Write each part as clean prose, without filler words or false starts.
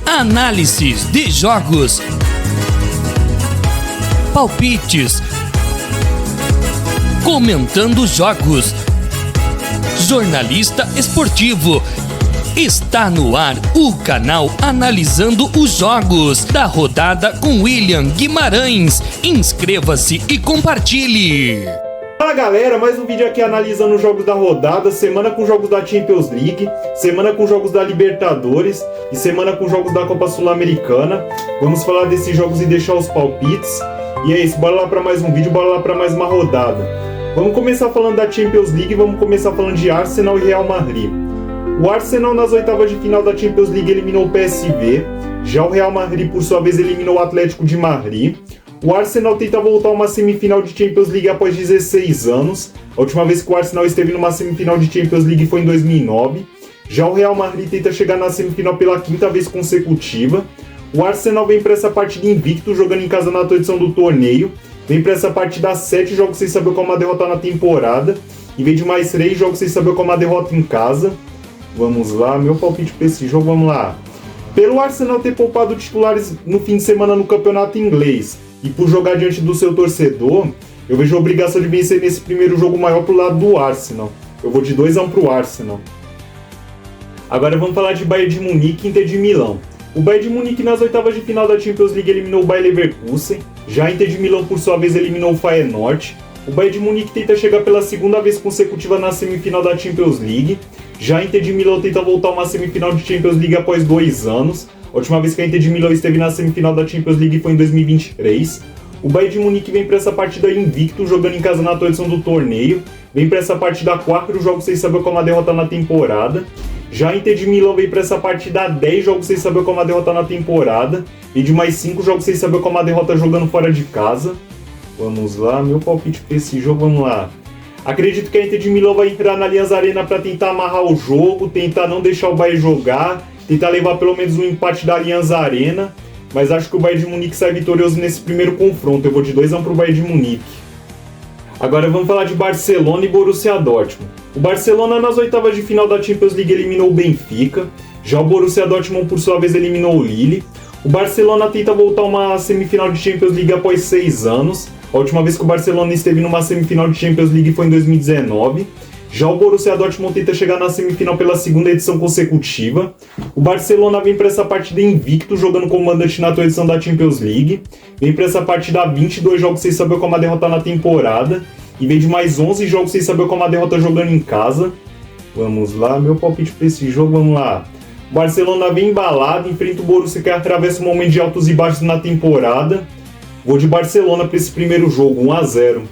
Análises de jogos, palpites, comentando jogos, jornalista esportivo. Está no ar o canal Analisando os Jogos da rodada com William Guimarães. Inscreva-se e compartilhe. Fala galera, mais um vídeo aqui analisando os jogos da rodada, semana com jogos da Champions League, semana com jogos da Libertadores e semana com jogos da Copa Sul-Americana. Vamos falar desses jogos e deixar os palpites. E é isso, bora lá para mais um vídeo, bora lá para mais uma rodada. Vamos começar falando da Champions League, vamos começar falando de Arsenal e Real Madrid. O Arsenal nas oitavas de final da Champions League eliminou o PSV, já o Real Madrid por sua vez eliminou o Atlético de Madrid. O Arsenal tenta voltar a uma semifinal de Champions League após 16 anos. A última vez que o Arsenal esteve numa semifinal de Champions League foi em 2009. Já o Real Madrid tenta chegar na semifinal pela quinta vez consecutiva. O Arsenal vem para essa partida invicto, jogando em casa na atual edição do torneio. Vem para essa partida 7 jogos sem saber qual é uma derrota na temporada. E vem de mais 3 jogos sem saber qual é uma derrota em casa. Vamos lá, meu palpite para esse jogo, vamos lá. Pelo Arsenal ter poupado titulares no fim de semana no campeonato inglês e por jogar diante do seu torcedor, eu vejo a obrigação de vencer nesse primeiro jogo maior pro lado do Arsenal. Eu vou de 2-1 pro Arsenal. Agora vamos falar de Bayern de Munique e Inter de Milão. O Bayern de Munique nas oitavas de final da Champions League eliminou o Bayer Leverkusen. Já a Inter de Milão por sua vez eliminou o Feyenoord. O Bayern de Munique tenta chegar pela segunda vez consecutiva na semifinal da Champions League. Já a Inter de Milão tenta voltar a uma semifinal de Champions League após 2 anos. A última vez que a Inter de Milão esteve na semifinal da Champions League foi em 2023. O Bayern de Munique vem para essa partida invicto, jogando em casa na atual edição do torneio. Vem para essa partida 4 jogos sem saber qual é uma derrota na temporada. Já a Inter de Milão vem para essa partida 10 jogos sem saber qual é uma derrota na temporada. E de mais 5 jogos sem saber qual é uma derrota jogando fora de casa. Vamos lá, meu palpite para esse jogo, vamos lá. Acredito que a Inter de Milão vai entrar na Allianz Arena para tentar amarrar o jogo, tentar não deixar o Bayern jogar, tentar levar pelo menos um empate da Allianz Arena, mas acho que o Bayern de Munique sai vitorioso nesse primeiro confronto. Eu vou de 2-1 pro Bayern de Munique. Agora vamos falar de Barcelona e Borussia Dortmund. O Barcelona nas oitavas de final da Champions League eliminou o Benfica, já o Borussia Dortmund por sua vez eliminou o Lille. O Barcelona tenta voltar a uma semifinal de Champions League após 6 anos. A última vez que o Barcelona esteve numa semifinal de Champions League foi em 2019. Já o Borussia Dortmund tenta chegar na semifinal pela segunda edição consecutiva. O Barcelona vem para essa partida invicto, jogando como mandante na atual edição da Champions League. Vem para essa partida 22 jogos sem saber qual é uma derrota na temporada. E vem de mais 11 jogos sem saber qual é uma derrota jogando em casa. Vamos lá, meu palpite para esse jogo, vamos lá. O Barcelona vem embalado, enfrenta o Borussia que atravessa um momento de altos e baixos na temporada. Vou de Barcelona para esse primeiro jogo, 1-0.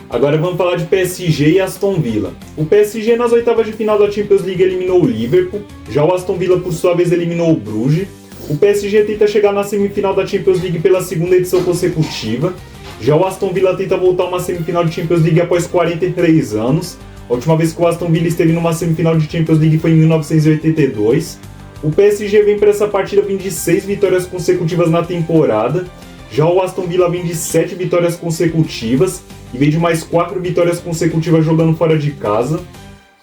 Agora vamos falar de PSG e Aston Villa. O PSG nas oitavas de final da Champions League eliminou o Liverpool. Já o Aston Villa por sua vez eliminou o Bruges. O PSG tenta chegar na semifinal da Champions League pela segunda edição consecutiva. Já o Aston Villa tenta voltar a uma semifinal de Champions League após 43 anos. A última vez que o Aston Villa esteve numa semifinal de Champions League foi em 1982. O PSG vem para essa partida vindo de 6 vitórias consecutivas na temporada. Já o Aston Villa vem de 7 vitórias consecutivas e vem de mais 4 vitórias consecutivas jogando fora de casa.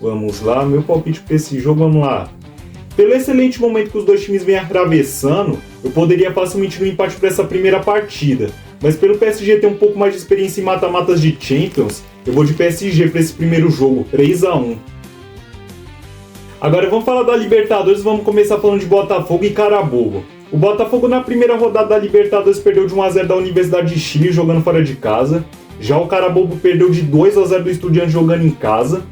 Vamos lá, meu palpite para esse jogo, vamos lá. Pelo excelente momento que os dois times vêm atravessando, eu poderia facilmente ir no empate para essa primeira partida. Mas pelo PSG ter um pouco mais de experiência em mata-matas de Champions, eu vou de PSG para esse primeiro jogo, 3-1. Agora vamos falar da Libertadores, vamos começar falando de Botafogo e Carabobo. O Botafogo na primeira rodada da Libertadores perdeu de 1-0 da Universidade de Chile jogando fora de casa. Já o Carabobo perdeu de 2-0 do Estudiantes jogando em casa.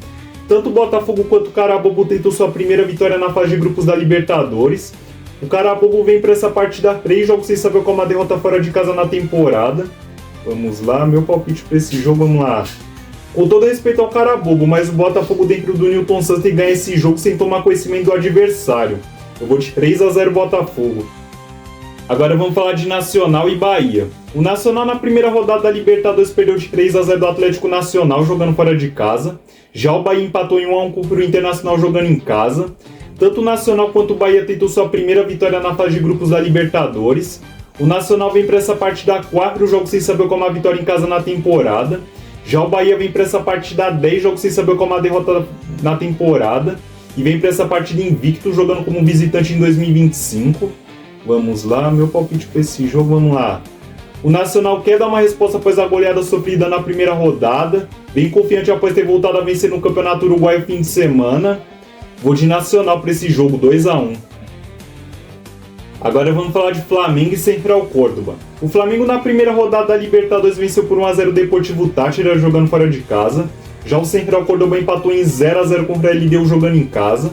Tanto o Botafogo quanto o Carabobo tentou sua primeira vitória na fase de grupos da Libertadores. O Carabobo vem para essa partida 3 jogos sem saber qual é uma derrota fora de casa na temporada. Vamos lá, meu palpite para esse jogo, vamos lá. Com todo respeito ao Carabobo, mas o Botafogo dentro do Newton Santos tem que ganhar esse jogo sem tomar conhecimento do adversário. Eu vou de 3-0 Botafogo. Agora vamos falar de Nacional e Bahia. O Nacional na primeira rodada da Libertadores perdeu de 3-0 do Atlético Nacional jogando fora de casa. Já o Bahia empatou em 1-1 contra o Internacional jogando em casa. Tanto o Nacional quanto o Bahia tentou sua primeira vitória na fase de grupos da Libertadores. O Nacional vem para essa partida 4 jogos sem saber como a vitória em casa na temporada. Já o Bahia vem para essa partida 10 jogos sem saber como a derrota na temporada. e vem para essa partida invicto, jogando como visitante em 2025. Vamos lá, meu palpite para esse jogo, vamos lá. O Nacional quer dar uma resposta após a goleada sofrida na primeira rodada, bem confiante após ter voltado a vencer no Campeonato Uruguaio fim de semana. Vou de Nacional para esse jogo, 2-1. Agora vamos falar de Flamengo e Central Córdoba. O Flamengo na primeira rodada da Libertadores venceu por 1-0 o Deportivo Táchira jogando fora de casa. Já o Central Córdoba empatou em 0-0 contra a LDU jogando em casa.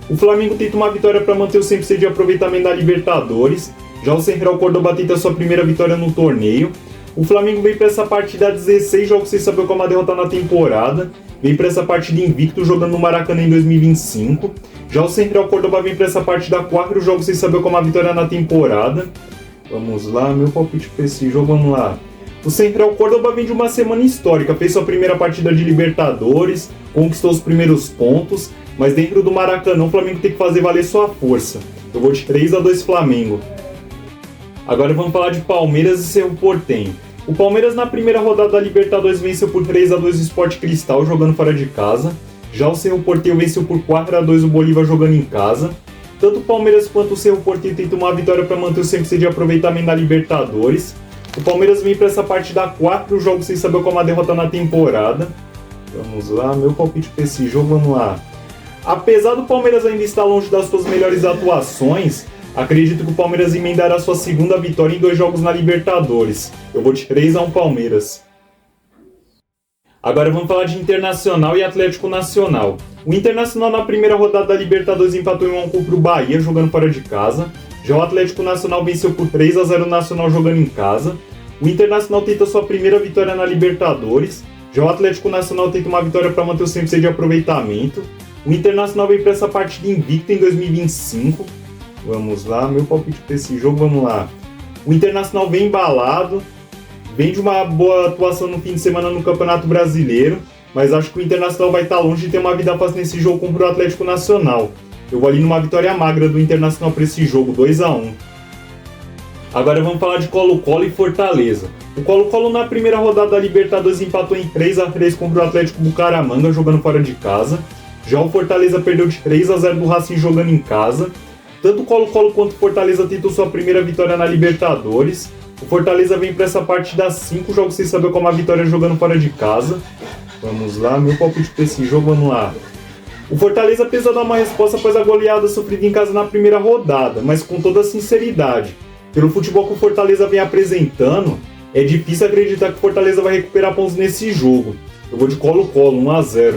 O Flamengo tenta uma vitória para manter o 100% de aproveitamento da Libertadores. Já o Central Córdoba tenta sua primeira vitória no torneio. O Flamengo vem para essa partida 16 jogos sem saber como a derrota na temporada. Vem para essa partida invicto jogando no Maracanã em 2025. Já o Central Córdoba vem para essa partida 4 jogos sem saber como a vitória na temporada. Vamos lá, meu palpite para esse jogo, vamos lá. O Central Córdoba vem de uma semana histórica, fez sua primeira partida de Libertadores, conquistou os primeiros pontos, mas dentro do Maracanã o Flamengo tem que fazer valer sua força. Eu vou de 3-2 Flamengo. Agora vamos falar de Palmeiras e Cerro Porteño. O Palmeiras na primeira rodada da Libertadores venceu por 3-2 o Sport Cristal jogando fora de casa. Já o Cerro Porteño venceu por 4-2 o Bolívar jogando em casa. Tanto o Palmeiras quanto o Cerro Porteño tentam uma vitória para manter o 100% de aproveitamento da Libertadores. O Palmeiras vem para essa partida 4 jogos sem saber como a derrota na temporada. Vamos lá, meu palpite para esse jogo, vamos lá. Apesar do Palmeiras ainda estar longe das suas melhores atuações, acredito que o Palmeiras emendará sua segunda vitória em 2 jogos na Libertadores. Eu vou de 3-1 Palmeiras. Agora vamos falar de Internacional e Atlético Nacional. O Internacional na primeira rodada da Libertadores empatou em 1-1 contra o Bahia, jogando fora de casa. Já o Atlético Nacional venceu por 3-0 o Nacional jogando em casa. O Internacional tenta sua primeira vitória na Libertadores. Já o Atlético Nacional tenta uma vitória para manter o 100% de aproveitamento. O Internacional vem para essa partida invicta em 2025. Vamos lá, meu palpite para esse jogo, vamos lá. O Internacional vem embalado, vem de uma boa atuação no fim de semana no Campeonato Brasileiro, mas acho que o Internacional vai estar longe de ter uma vida fácil nesse jogo contra o Atlético Nacional. Eu vou ali numa vitória magra do Internacional para esse jogo, 2-1. Agora vamos falar de Colo-Colo e Fortaleza. O Colo-Colo na primeira rodada da Libertadores empatou em 3-3 contra o Atlético Bucaramanga jogando fora de casa. Já o Fortaleza perdeu de 3-0 do Racing jogando em casa. Tanto o Colo-Colo quanto o Fortaleza tentam sua primeira vitória na Libertadores. O Fortaleza vem para essa partida 5 jogos sem saber como a vitória jogando fora de casa. Vamos lá, meu palpite para esse jogo, vamos lá. O Fortaleza precisa dar uma resposta após a goleada sofrida em casa na primeira rodada, mas com toda a sinceridade. Pelo futebol que o Fortaleza vem apresentando, é difícil acreditar que o Fortaleza vai recuperar pontos nesse jogo. Eu vou de Colo-Colo, 1-0.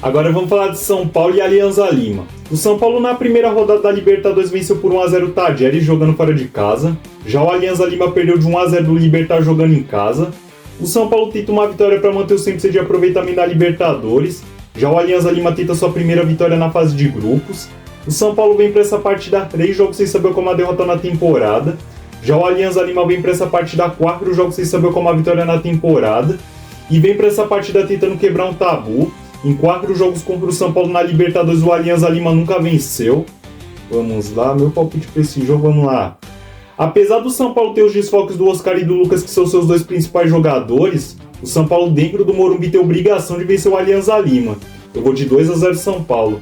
Agora vamos falar de São Paulo e Alianza Lima. O São Paulo na primeira rodada da Libertadores venceu por 1-0 o Tajeres jogando fora de casa. Já o Alianza Lima perdeu de 1-0 do Libertad jogando em casa. O São Paulo tenta uma vitória para manter o 100% de aproveitamento da Libertadores. Já o Alianza Lima tenta sua primeira vitória na fase de grupos. O São Paulo vem para essa partida 3 jogos sem saber como a derrota na temporada. Já o Alianza Lima vem para essa partida 4 jogos sem saber como a vitória na temporada. E vem para essa partida tentando quebrar um tabu. Em 4 jogos contra o São Paulo na Libertadores, o Alianza Lima nunca venceu. Vamos lá, meu palpite para esse jogo, vamos lá. Apesar do São Paulo ter os desfalques do Oscar e do Lucas, que são seus 2 principais jogadores, o São Paulo dentro do Morumbi tem a obrigação de vencer o Alianza Lima. Eu vou de 2-0 São Paulo.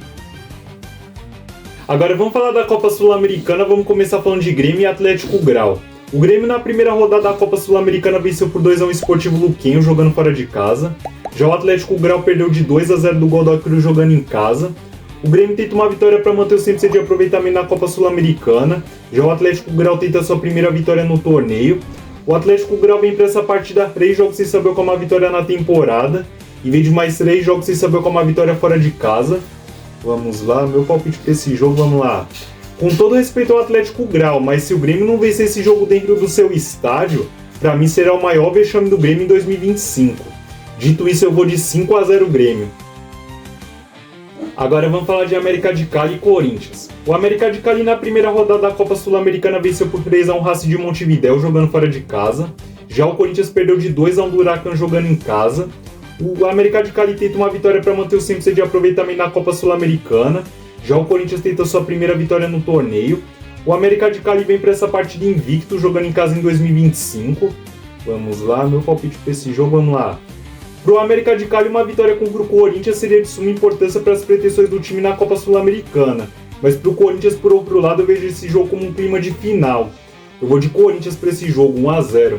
Agora vamos falar da Copa Sul-Americana, vamos começar falando de Grêmio e Atlético Grau. O Grêmio na primeira rodada da Copa Sul-Americana venceu por 2-1 o Sportivo Luquenho jogando fora de casa. Já o Atlético Grau perdeu de 2-0 do Godoy Cruz jogando em casa. O Grêmio tenta uma vitória para manter o 100% de aproveitamento na Copa Sul-Americana. Já o Atlético Grau tenta sua primeira vitória no torneio. O Atlético Grau vem para essa partida 3 jogos sem saber como a vitória na temporada. E vem de mais 3 jogos sem saber como a vitória fora de casa. Vamos lá, meu palpite para esse jogo, vamos lá. Com todo respeito ao Atlético Grau, mas se o Grêmio não vencer esse jogo dentro do seu estádio, para mim será o maior vexame do Grêmio em 2025. Dito isso, eu vou de 5-0 Grêmio. Agora vamos falar de América de Cali e Corinthians. O América de Cali na primeira rodada da Copa Sul-Americana venceu por 3-1 o Racing de Montevidéu jogando fora de casa. Já o Corinthians perdeu de 2-1 do Huracan jogando em casa. O América de Cali tenta uma vitória para manter o 100% de aproveitamento na Copa Sul-Americana. Já o Corinthians tenta sua primeira vitória no torneio. O América de Cali vem para essa partida invicto, jogando em casa em 2025. Vamos lá, meu palpite para esse jogo, vamos lá. Pro América de Cali, uma vitória contra o Corinthians seria de suma importância para as pretensões do time na Copa Sul-Americana. Mas pro Corinthians, por outro lado, eu vejo esse jogo como um clima de final. Eu vou de Corinthians para esse jogo, 1-0.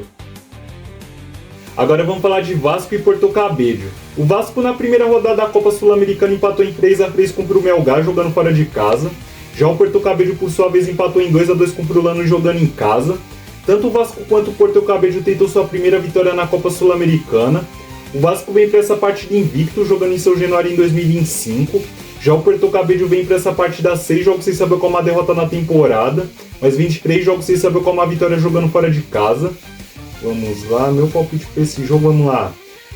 Agora vamos falar de Vasco e Porto Cabedelo. O Vasco na primeira rodada da Copa Sul-Americana empatou em 3-3 contra o Melgar, jogando fora de casa. Já o Porto Cabedelo, por sua vez, empatou em 2-2 contra o Lanús, jogando em casa. Tanto o Vasco quanto o Porto Cabedelo tentou sua primeira vitória na Copa Sul-Americana. O Vasco vem para essa partida invicto, jogando em São Januário em 2025. Já o Porto Cabedelo vem para essa partida 6 jogos sem saber qual é uma derrota na temporada, mas 23 jogos sem saber qual é uma vitória jogando fora de casa. Vamos lá, meu palpite para esse jogo, vamos lá.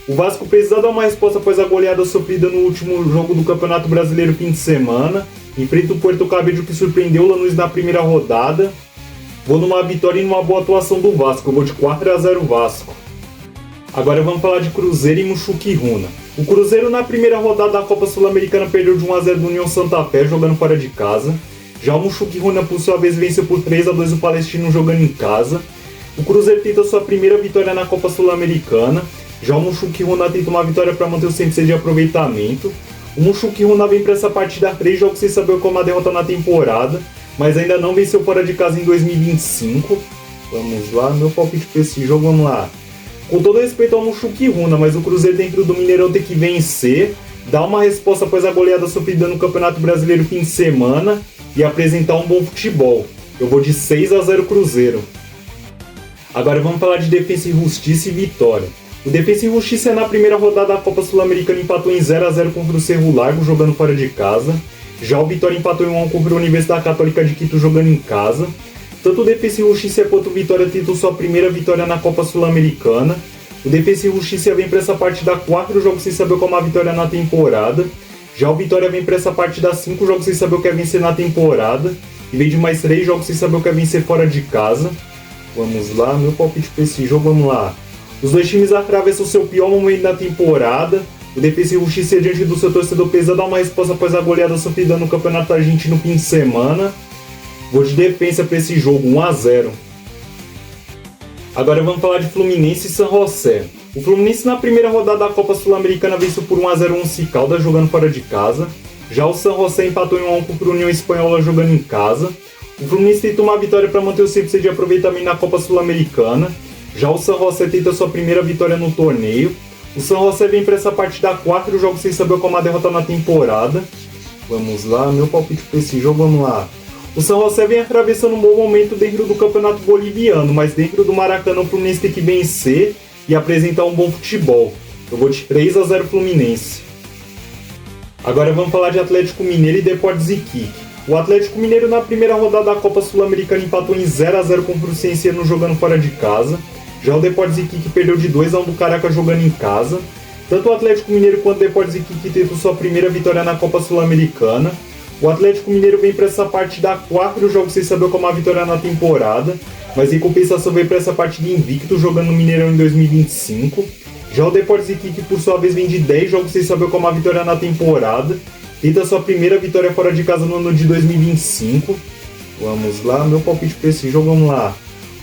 O Vasco precisa dar uma resposta após a goleada sofrida no último jogo do Campeonato Brasileiro fim de semana. Enfrenta o Porto Cabedelo, que surpreendeu o Lanús na primeira rodada. Vou numa vitória e numa boa atuação do Vasco, eu vou de 4-0 Vasco. Agora vamos falar de Cruzeiro e Mushuc Runa. O Cruzeiro na primeira rodada da Copa Sul-Americana perdeu de 1-0 do União Santa Fé, jogando fora de casa. Já o Mushuc Runa, por sua vez, venceu por 3-2 o Palestino, jogando em casa. O Cruzeiro tenta sua primeira vitória na Copa Sul-Americana. Já o Mushuc Runa tenta uma vitória para manter o 100% de aproveitamento. O Mushuc Runa vem para essa partida 3 jogos sem saber qual é uma derrota na temporada, mas ainda não venceu fora de casa em 2025. Vamos lá, meu palpite para esse jogo, vamos lá. Com todo respeito ao Mushuc Runa, mas o Cruzeiro dentro do Mineirão tem que vencer, dar uma resposta após a goleada sofrida no Campeonato Brasileiro fim de semana e apresentar um bom futebol. Eu vou de 6-0 Cruzeiro. Agora vamos falar de Defensa e Justiça e Vitória. O Defensa e Justiça na primeira rodada da Copa Sul-Americana empatou em 0-0 contra o Cerro Largo, jogando fora de casa. Já o Vitória empatou em 1-1 contra a Universidade Católica de Quito, jogando em casa. Tanto o Defensa e Justiça quanto o Vitória tentam sua primeira vitória na Copa Sul-Americana. O Defensa e Justiça vem para essa partida 4 jogos sem saber qual é uma vitória na temporada. Já o Vitória vem para essa partida 5 jogos sem saber o que é vencer na temporada. E vem de mais 3 jogos sem saber o que é vencer fora de casa. Vamos lá, meu palpite para esse jogo, vamos lá. Os dois times atravessam o seu pior momento da temporada. O Defensa e Justiça, diante do seu torcedor, precisa dar uma resposta após a goleada sofrida no Campeonato Argentino no fim de semana. Vou de Defensa para esse jogo, 1-0. Agora vamos falar de Fluminense e San José. O Fluminense na primeira rodada da Copa Sul-Americana venceu por 1-0 o Once Caldas, jogando fora de casa. Já o San José empatou em 1-1 contra a União Espanhola, jogando em casa. O Fluminense tenta uma vitória para manter o 100% de aproveitamento na Copa Sul-Americana. Já o San José tenta sua primeira vitória no torneio. O San José vem para essa partida 4 jogos sem saber qual é uma derrota na temporada. Vamos lá, meu palpite para esse jogo, vamos lá. O San José vem atravessando um bom momento dentro do Campeonato Boliviano, mas dentro do Maracanã o Fluminense tem que vencer e apresentar um bom futebol. Eu vou de 3-0 Fluminense. Agora vamos falar de Atlético Mineiro e Deportes Iquique. O Atlético Mineiro na primeira rodada da Copa Sul-Americana empatou em 0-0 contra o Cienciano, jogando fora de casa. Já o Deportes Iquique perdeu de 2-1 do Caracas, jogando em casa. Tanto o Atlético Mineiro quanto o Deportes Iquique tentam sua primeira vitória na Copa Sul-Americana. O Atlético Mineiro vem para essa partida 4 jogos sem saber qual é uma vitória na temporada, mas em compensação vem para essa partida invicto, jogando no Mineirão em 2025. Já o Deportes Iquique, por sua vez, vem de 10 jogos sem saber qual é uma vitória na temporada, tenta sua primeira vitória fora de casa no ano de 2025. Vamos lá, meu palpite para esse jogo, vamos lá.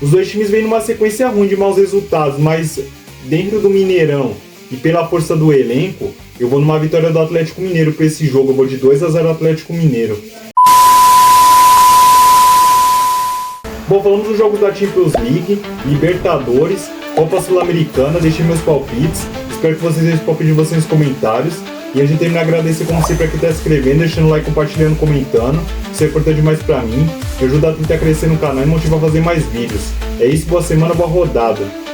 Os dois times vêm numa sequência ruim de maus resultados, mas dentro do Mineirão e pela força do elenco, eu vou numa vitória do Atlético Mineiro para esse jogo. Eu vou de 2-0 Atlético Mineiro. Bom, falamos dos jogos da Champions League, Libertadores, Copa Sul-Americana. Deixem meus palpites. Espero que vocês deixem os palpites de vocês nos comentários. E a gente termina a agradecer, como sempre, a quem está se inscrevendo, deixando o like, compartilhando, comentando. Isso é importante demais para mim. Me ajuda a tentar crescer no canal e motiva a fazer mais vídeos. É isso, boa semana, boa rodada.